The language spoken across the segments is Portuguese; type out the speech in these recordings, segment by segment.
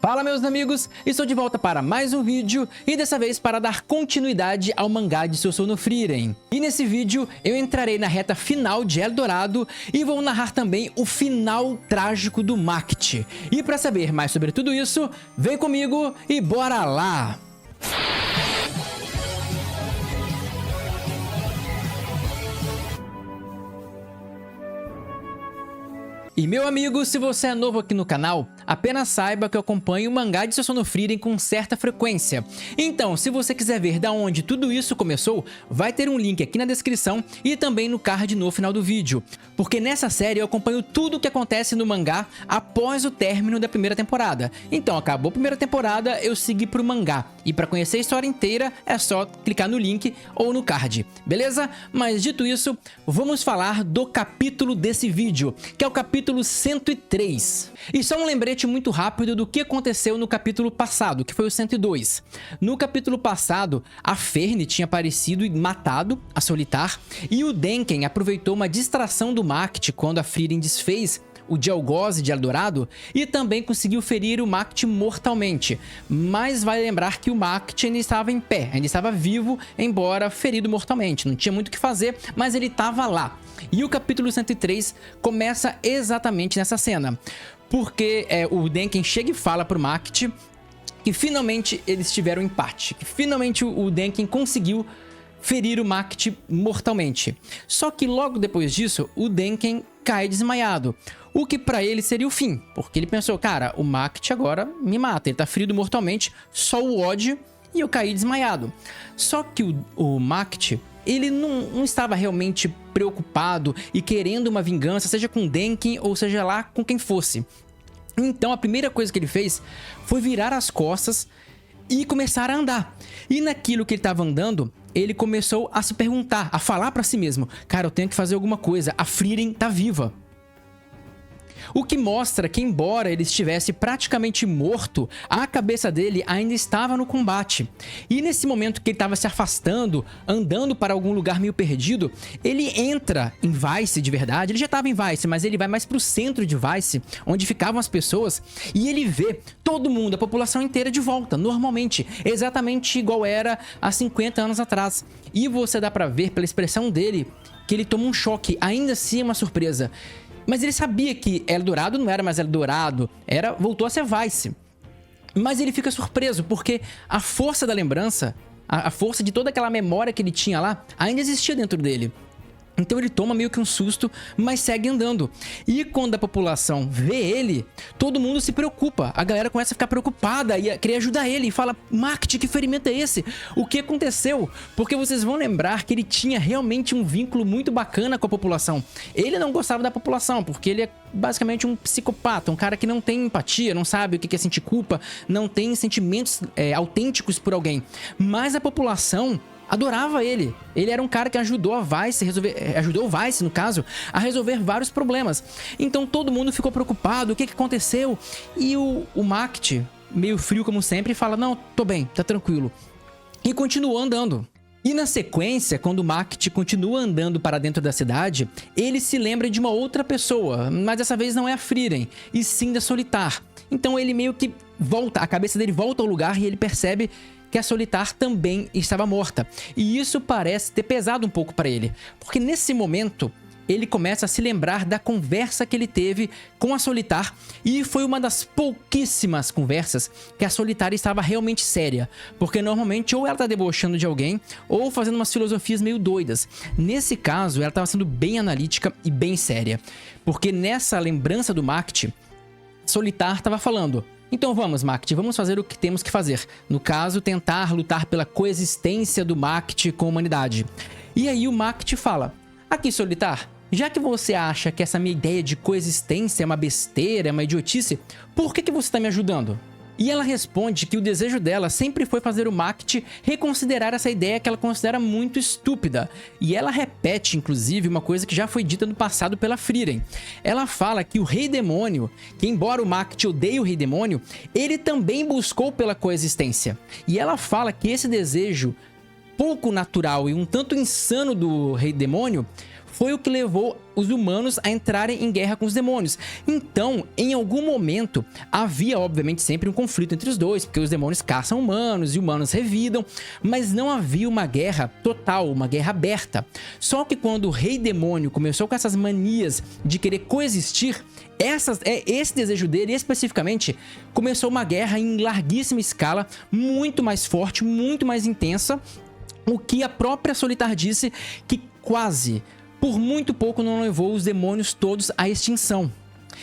Fala meus amigos, estou de volta para mais um vídeo e dessa vez para dar continuidade ao mangá de Sousou no Frieren. E nesse vídeo eu entrarei na reta final de Eldorado e vou narrar também o final trágico do Mact. E para saber mais sobre tudo isso, vem comigo e bora lá! E meu amigo, se você é novo aqui no canal, apenas saiba que eu acompanho o mangá de Sousou no Frieren com certa frequência. Então, se você quiser ver da onde tudo isso começou, vai ter um link aqui na descrição e também no card no final do vídeo. Porque nessa série eu acompanho tudo o que acontece no mangá após o término da primeira temporada. Então, acabou a primeira temporada, eu segui pro mangá. E para conhecer a história inteira, é só clicar no link ou no card, beleza? Mas dito isso, vamos falar do capítulo desse vídeo, que é o capítulo 103. E só um lembrete muito rápido do que aconteceu no capítulo passado, que foi o 102. No capítulo passado, a Ferne tinha aparecido e matado a Solitar, e o Denken aproveitou uma distração do Mact quando a Frieren desfez o Dialgoze de Eldorado e também conseguiu ferir o Mact mortalmente. Mas vale lembrar que o Mact ainda estava em pé, ainda estava vivo, embora ferido mortalmente. Não tinha muito o que fazer, mas ele estava lá. E o capítulo 103 começa exatamente nessa cena, porque o Denken chega e fala pro Mact que finalmente eles tiveram empate, que finalmente o Denken conseguiu ferir o Mact mortalmente. Só que logo depois disso, o Denken cai desmaiado, o que pra ele seria o fim, porque ele pensou, cara, o Mact agora me mata, ele tá ferido mortalmente, só o ódio e eu caí desmaiado. Só que o Mact, ele não estava realmente preocupado e querendo uma vingança, seja com Denken ou seja lá com quem fosse. Então a primeira coisa que ele fez foi virar as costas e começar a andar. E naquilo que ele estava andando, ele começou a se perguntar, a falar pra si mesmo, cara, eu tenho que fazer alguma coisa, a Frieren tá viva. O que mostra que, embora ele estivesse praticamente morto, a cabeça dele ainda estava no combate. E nesse momento que ele estava se afastando, andando para algum lugar meio perdido, ele entra em Weiss de verdade. Ele já estava em Weiss, mas ele vai mais para o centro de Weiss, onde ficavam as pessoas, e ele vê todo mundo, a população inteira de volta, normalmente, exatamente igual era há 50 anos atrás. E você dá para ver pela expressão dele que ele toma um choque, ainda assim é uma surpresa. Mas ele sabia que Eldorado não era mais Eldorado, voltou a ser Weiss. Mas ele fica surpreso, porque a força da lembrança, a força de toda aquela memória que ele tinha lá, ainda existia dentro dele. Então ele toma meio que um susto, mas segue andando. E quando a população vê ele, todo mundo se preocupa. A galera começa a ficar preocupada e a querer ajudar ele. E fala, Mact, que ferimento é esse? O que aconteceu? Porque vocês vão lembrar que ele tinha realmente um vínculo muito bacana com a população. Ele não gostava da população, porque ele é basicamente um psicopata. Um cara que não tem empatia, não sabe o que é sentir culpa, não tem sentimentos autênticos por alguém. Mas a população adorava ele. Ele era um cara que ajudou a Weiss ajudou o Weiss, no caso, a resolver vários problemas. Então todo mundo ficou preocupado, o que aconteceu? E o Mact, meio frio como sempre, fala, não, tô bem, tá tranquilo. E continuou andando. E na sequência, quando o Mact continua andando para dentro da cidade, ele se lembra de uma outra pessoa, mas dessa vez não é a Frieren, e sim da Solitar. Então ele meio que volta, a cabeça dele volta ao lugar e ele percebe que a Solitar também estava morta. E isso parece ter pesado um pouco para ele, porque nesse momento ele começa a se lembrar da conversa que ele teve com a Solitar, e foi uma das pouquíssimas conversas que a Solitar estava realmente séria, porque normalmente ou ela tá debochando de alguém ou fazendo umas filosofias meio doidas. Nesse caso, ela estava sendo bem analítica e bem séria, porque nessa lembrança do Mact, Solitar estava falando, então vamos, Mact, vamos fazer o que temos que fazer. No caso, tentar lutar pela coexistência do Mact com a humanidade. E aí o Mact fala, aqui, Solitar, já que você acha que essa minha ideia de coexistência é uma besteira, é uma idiotice, por que você está me ajudando? E ela responde que o desejo dela sempre foi fazer o Mact reconsiderar essa ideia que ela considera muito estúpida. E ela repete, inclusive, uma coisa que já foi dita no passado pela Frieren. Ela fala que o Rei Demônio, que embora o Mact odeie o Rei Demônio, ele também buscou pela coexistência. E ela fala que esse desejo pouco natural e um tanto insano do Rei Demônio foi o que levou os humanos a entrarem em guerra com os demônios. Então, em algum momento, havia obviamente sempre um conflito entre os dois, porque os demônios caçam humanos e humanos revidam, mas não havia uma guerra total, uma guerra aberta. Só que quando o rei demônio começou com essas manias de querer coexistir, esse desejo dele especificamente começou uma guerra em larguíssima escala, muito mais forte, muito mais intensa, o que a própria Solitar disse que quase, por muito pouco, não levou os demônios todos à extinção.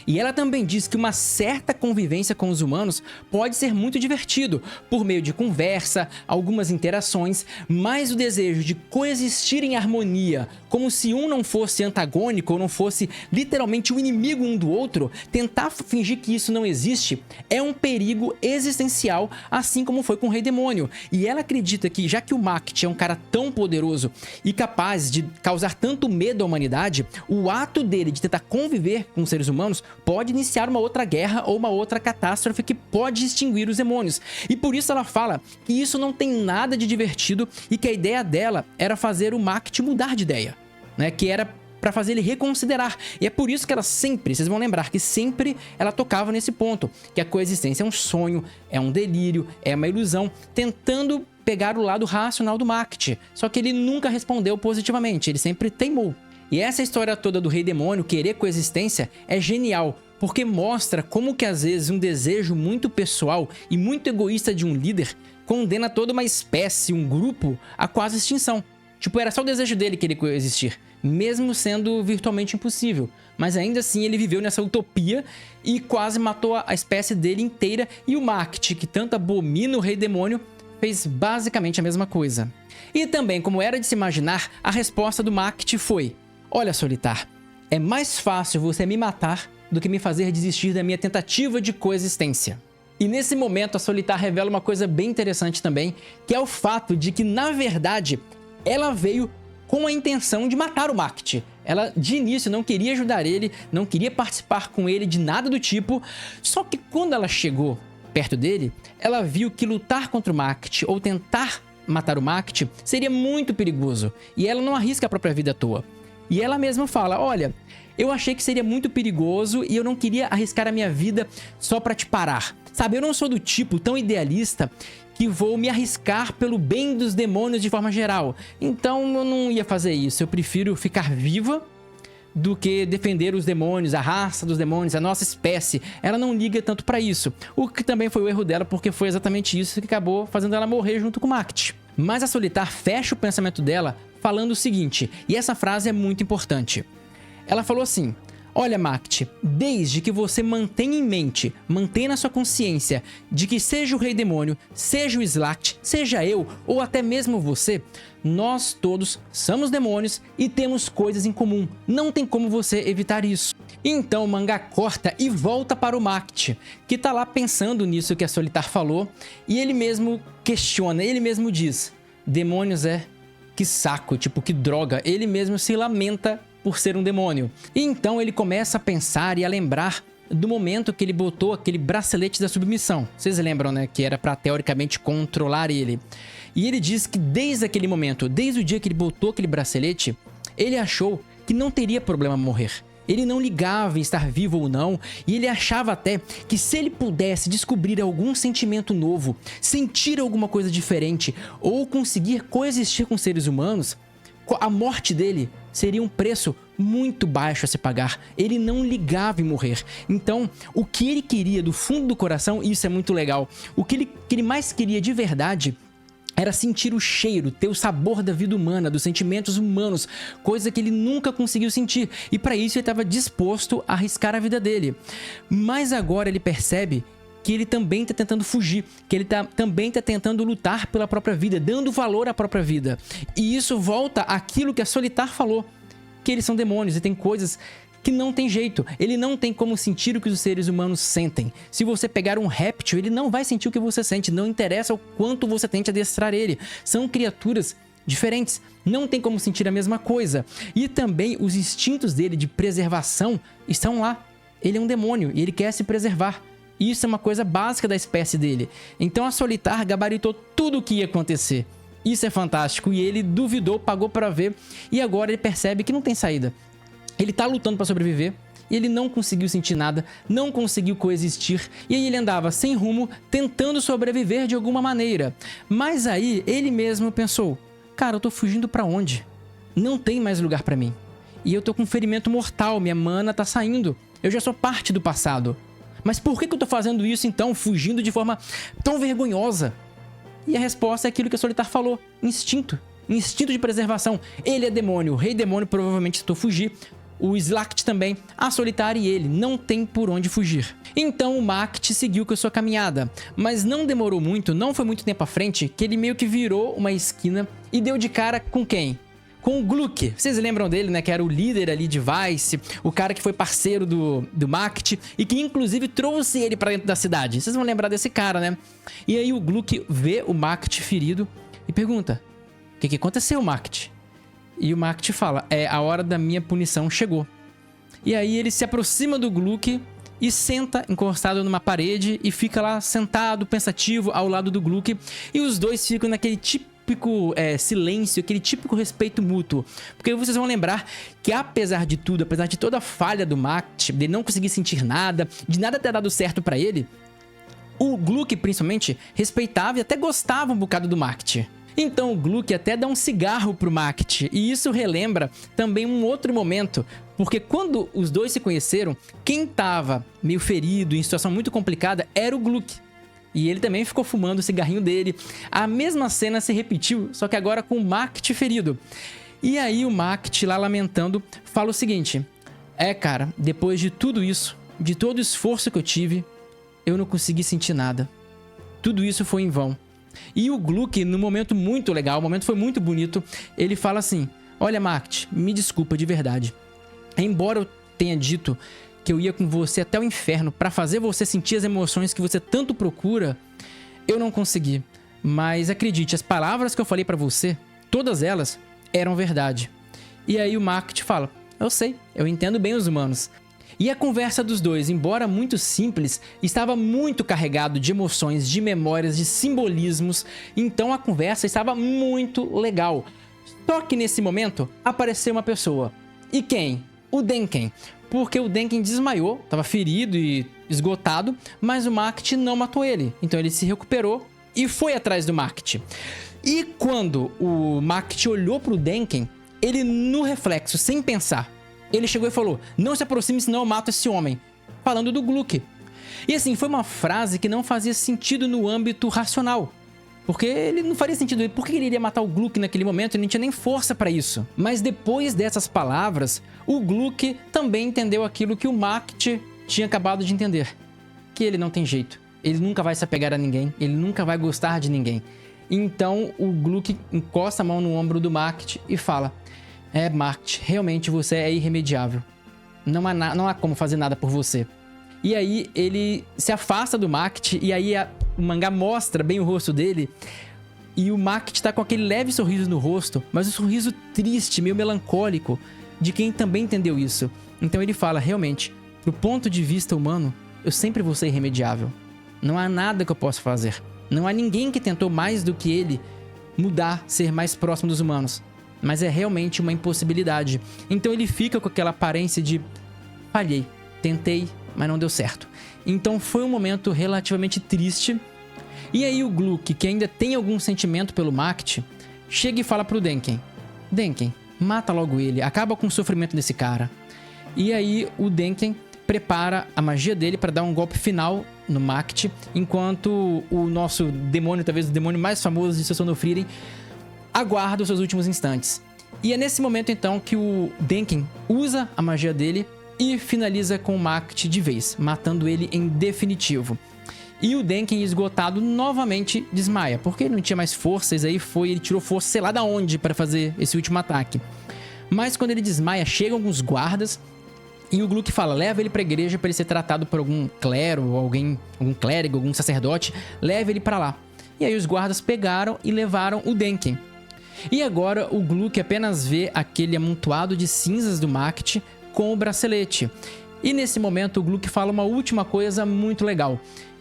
E ela também diz que uma certa convivência com os humanos pode ser muito divertido, por meio de conversa, algumas interações, mas o desejo de coexistir em harmonia, como se um não fosse antagônico ou não fosse literalmente o inimigo um do outro, tentar fingir que isso não existe, é um perigo existencial, assim como foi com o Rei Demônio. E ela acredita que, já que o Macht é um cara tão poderoso e capaz de causar tanto medo à humanidade, o ato dele de tentar conviver com os seres humanos pode iniciar uma outra guerra ou uma outra catástrofe que pode extinguir os demônios. E por isso ela fala que isso não tem nada de divertido e que a ideia dela era fazer o Macht mudar de ideia, né? Que era para fazer ele reconsiderar. E é por isso que ela sempre, vocês vão lembrar que sempre ela tocava nesse ponto, que a coexistência é um sonho, é um delírio, é uma ilusão, tentando pegar o lado racional do Macht. Só que ele nunca respondeu positivamente, ele sempre teimou. E essa história toda do Rei Demônio querer coexistência é genial, porque mostra como que às vezes um desejo muito pessoal e muito egoísta de um líder condena toda uma espécie, um grupo, a quase extinção. Tipo, era só o desejo dele querer coexistir, mesmo sendo virtualmente impossível. Mas ainda assim ele viveu nessa utopia e quase matou a espécie dele inteira, e o Macht, que tanto abomina o Rei Demônio, fez basicamente a mesma coisa. E também, como era de se imaginar, a resposta do Macht foi: olha, Solitar, é mais fácil você me matar do que me fazer desistir da minha tentativa de coexistência. E nesse momento a Solitar revela uma coisa bem interessante também, que é o fato de que, na verdade, ela veio com a intenção de matar o Macht. Ela, de início, não queria ajudar ele, não queria participar com ele de nada do tipo, só que quando ela chegou perto dele, ela viu que lutar contra o Macht ou tentar matar o Macht seria muito perigoso, e ela não arrisca a própria vida à toa. E ela mesma fala: olha, eu achei que seria muito perigoso e eu não queria arriscar a minha vida só pra te parar. Sabe, eu não sou do tipo tão idealista que vou me arriscar pelo bem dos demônios de forma geral. Então eu não ia fazer isso, eu prefiro ficar viva do que defender os demônios, a raça dos demônios, a nossa espécie. Ela não liga tanto pra isso, o que também foi o erro dela, porque foi exatamente isso que acabou fazendo ela morrer junto com o Macht. Mas a Solitar fecha o pensamento dela falando o seguinte, e essa frase é muito importante. Ela falou assim: olha, Macht, desde que você mantenha em mente, mantenha na sua consciência de que seja o Rei Demônio, seja o Slacht, seja eu, ou até mesmo você, nós todos somos demônios e temos coisas em comum. Não tem como você evitar isso. Então o mangá corta e volta para o Macht, que tá lá pensando nisso que a Solitar falou, e ele mesmo questiona, ele mesmo diz: demônios que saco, tipo, que droga. Ele mesmo se lamenta por ser um demônio. E então ele começa a pensar e a lembrar do momento que ele botou aquele bracelete da submissão. Vocês lembram, né? Que era pra teoricamente controlar ele. E ele diz que desde aquele momento, desde o dia que ele botou aquele bracelete, ele achou que não teria problema morrer. Ele não ligava em estar vivo ou não, e ele achava até que se ele pudesse descobrir algum sentimento novo, sentir alguma coisa diferente, ou conseguir coexistir com seres humanos, a morte dele seria um preço muito baixo a se pagar. Ele não ligava em morrer. Então, o que ele queria do fundo do coração, isso é muito legal, o que ele mais queria de verdade era sentir o cheiro, ter o sabor da vida humana, dos sentimentos humanos, coisa que ele nunca conseguiu sentir. E para isso ele estava disposto a arriscar a vida dele. Mas agora ele percebe que ele também está tentando fugir, que ele também está tentando lutar pela própria vida, dando valor à própria vida. E isso volta àquilo que a Solitar falou, que eles são demônios e tem coisas que não tem jeito, ele não tem como sentir o que os seres humanos sentem. Se você pegar um réptil, ele não vai sentir o que você sente, não interessa o quanto você tente adestrar ele. São criaturas diferentes, não tem como sentir a mesma coisa. E também os instintos dele de preservação estão lá. Ele é um demônio e ele quer se preservar. Isso é uma coisa básica da espécie dele. Então a Solitar gabaritou tudo o que ia acontecer. Isso é fantástico. E ele duvidou, pagou pra ver. E agora ele percebe que não tem saída. Ele tá lutando pra sobreviver. E ele não conseguiu sentir nada, não conseguiu coexistir. E aí ele andava sem rumo, tentando sobreviver de alguma maneira. Mas aí ele mesmo pensou: cara, eu tô fugindo pra onde? Não tem mais lugar pra mim. E eu tô com um ferimento mortal, minha mana tá saindo. Eu já sou parte do passado. Mas por que eu tô fazendo isso então, fugindo de forma tão vergonhosa? E a resposta é aquilo que a Solitar falou: instinto. Instinto de preservação. Ele é demônio, o rei demônio provavelmente tentou fugir. O Slakt também, a Solitar e ele não tem por onde fugir. Então o Macht seguiu com a sua caminhada, mas não demorou muito, não foi muito tempo à frente, que ele meio que virou uma esquina e deu de cara com quem? Com o Gluck. Vocês lembram dele, né? Que era o líder ali de Weiss, o cara que foi parceiro do Macht e que inclusive trouxe ele pra dentro da cidade. Vocês vão lembrar desse cara, né? E aí o Gluck vê o Macht ferido e pergunta: o que aconteceu, Macht? E o Macht fala: a hora da minha punição chegou. E aí ele se aproxima do Gluck e senta encostado numa parede e fica lá sentado, pensativo, ao lado do Gluck. E os dois ficam naquele típico silêncio, aquele típico respeito mútuo. Porque vocês vão lembrar que apesar de tudo, apesar de toda a falha do Macht, de não conseguir sentir nada, de nada ter dado certo pra ele, o Gluck principalmente respeitava e até gostava um bocado do Macht. Então o Gluck até dá um cigarro pro Macht, e isso relembra também um outro momento, porque quando os dois se conheceram, quem tava meio ferido, em situação muito complicada, era o Gluck. E ele também ficou fumando o cigarrinho dele. A mesma cena se repetiu, só que agora com o Macht ferido. E aí o Macht, lá lamentando, fala o seguinte: cara, depois de tudo isso, de todo o esforço que eu tive, eu não consegui sentir nada. Tudo isso foi em vão. E o Gluck, num momento muito legal, o momento foi muito bonito, ele fala assim: olha, Macht, me desculpa de verdade. Embora eu tenha dito que eu ia com você até o inferno pra fazer você sentir as emoções que você tanto procura, eu não consegui. Mas acredite, as palavras que eu falei pra você, todas elas eram verdade. E aí o Macht fala: eu sei, eu entendo bem os humanos. E a conversa dos dois, embora muito simples, estava muito carregado de emoções, de memórias, de simbolismos. Então a conversa estava muito legal. Só que nesse momento apareceu uma pessoa. E quem? O Denken. Porque o Denken desmaiou, estava ferido e esgotado, mas o Macht não matou ele. Então ele se recuperou e foi atrás do Macht. E quando o Macht olhou para o Denken, ele no reflexo, sem pensar, ele chegou e falou: não se aproxime, senão eu mato esse homem. Falando do Gluck. E assim, foi uma frase que não fazia sentido no âmbito racional. Porque ele não faria sentido. Por que ele iria matar o Gluck naquele momento? Ele não tinha nem força pra isso. Mas depois dessas palavras, o Gluck também entendeu aquilo que o Macht tinha acabado de entender. Que ele não tem jeito. Ele nunca vai se apegar a ninguém. Ele nunca vai gostar de ninguém. Então o Gluck encosta a mão no ombro do Macht e fala: Macht, realmente você é irremediável. Não há como fazer nada por você. E aí ele se afasta do Macht e aí o mangá mostra bem o rosto dele. E o Macht tá com aquele leve sorriso no rosto, mas um sorriso triste, meio melancólico, de quem também entendeu isso. Então ele fala: realmente, do ponto de vista humano, eu sempre vou ser irremediável. Não há nada que eu possa fazer. Não há ninguém que tentou mais do que ele mudar, ser mais próximo dos humanos. Mas é realmente uma impossibilidade. Então ele fica com aquela aparência de: falhei, tentei, mas não deu certo. Então foi um momento relativamente triste. E aí o Gluck, que ainda tem algum sentimento pelo Macht, chega e fala pro Denken: Denken, mata logo ele, acaba com o sofrimento desse cara. E aí o Denken prepara a magia dele para dar um golpe final no Macht, enquanto o nosso demônio, talvez o demônio mais famoso de Susanoo Frieren, aguarda os seus últimos instantes. E é nesse momento então que o Denken usa a magia dele e finaliza com o Macht de vez, matando ele em definitivo. E o Denken, esgotado, novamente desmaia, porque ele não tinha mais forças, aí ele tirou força sei lá da onde para fazer esse último ataque. Mas quando ele desmaia, chegam alguns guardas e o Gluck fala: leva ele pra igreja para ele ser tratado por algum clero, algum clérigo, algum sacerdote, leve ele para lá. E aí os guardas pegaram e levaram o Denken. E agora o Gluck apenas vê aquele amontoado de cinzas do Macht com o bracelete. E nesse momento o Gluck fala uma última coisa muito legal.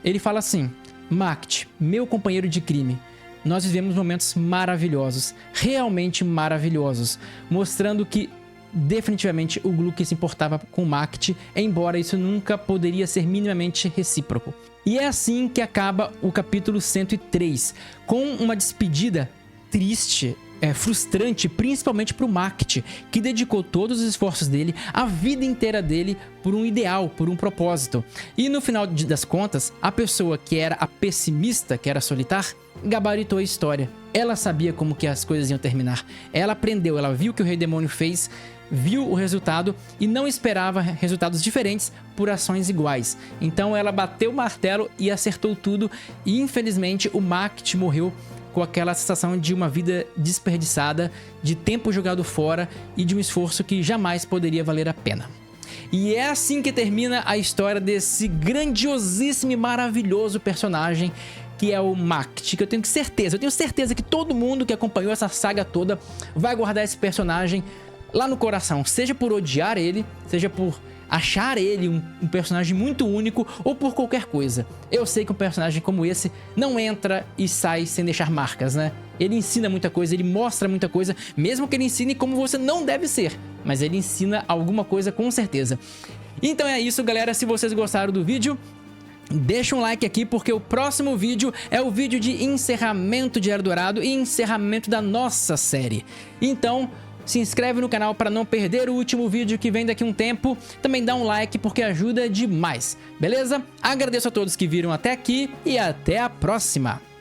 Ele fala assim: Macht, meu companheiro de crime, nós vivemos momentos maravilhosos, realmente maravilhosos, mostrando que definitivamente o Gluck se importava com o Macht, embora isso nunca poderia ser minimamente recíproco. E é assim que acaba o capítulo 103, com uma despedida triste, frustrante, principalmente para o Macht, que dedicou todos os esforços dele, a vida inteira dele, por um ideal, por um propósito. E no final das contas, a pessoa que era a pessimista, que era Solitar, gabaritou a história. Ela sabia como que as coisas iam terminar. Ela aprendeu, ela viu o que o Rei Demônio fez, viu o resultado e não esperava resultados diferentes por ações iguais. Então ela bateu o martelo e acertou tudo, e infelizmente o Macht morreu com aquela sensação de uma vida desperdiçada, de tempo jogado fora e de um esforço que jamais poderia valer a pena. E é assim que termina a história desse grandiosíssimo e maravilhoso personagem que é o Macht, que eu tenho certeza que todo mundo que acompanhou essa saga toda vai guardar esse personagem lá no coração, seja por odiar ele, seja por achar ele um personagem muito único ou por qualquer coisa. Eu sei que um personagem como esse não entra e sai sem deixar marcas, né? Ele ensina muita coisa, ele mostra muita coisa, mesmo que ele ensine como você não deve ser, mas ele ensina alguma coisa com certeza. Então é isso, galera. Se vocês gostaram do vídeo, deixa um like aqui, porque o próximo vídeo é o vídeo de encerramento de Era Dourado e encerramento da nossa série. Então se inscreve no canal para não perder o último vídeo que vem daqui a um tempo. Também dá um like porque ajuda demais, beleza? Agradeço a todos que viram até aqui e até a próxima!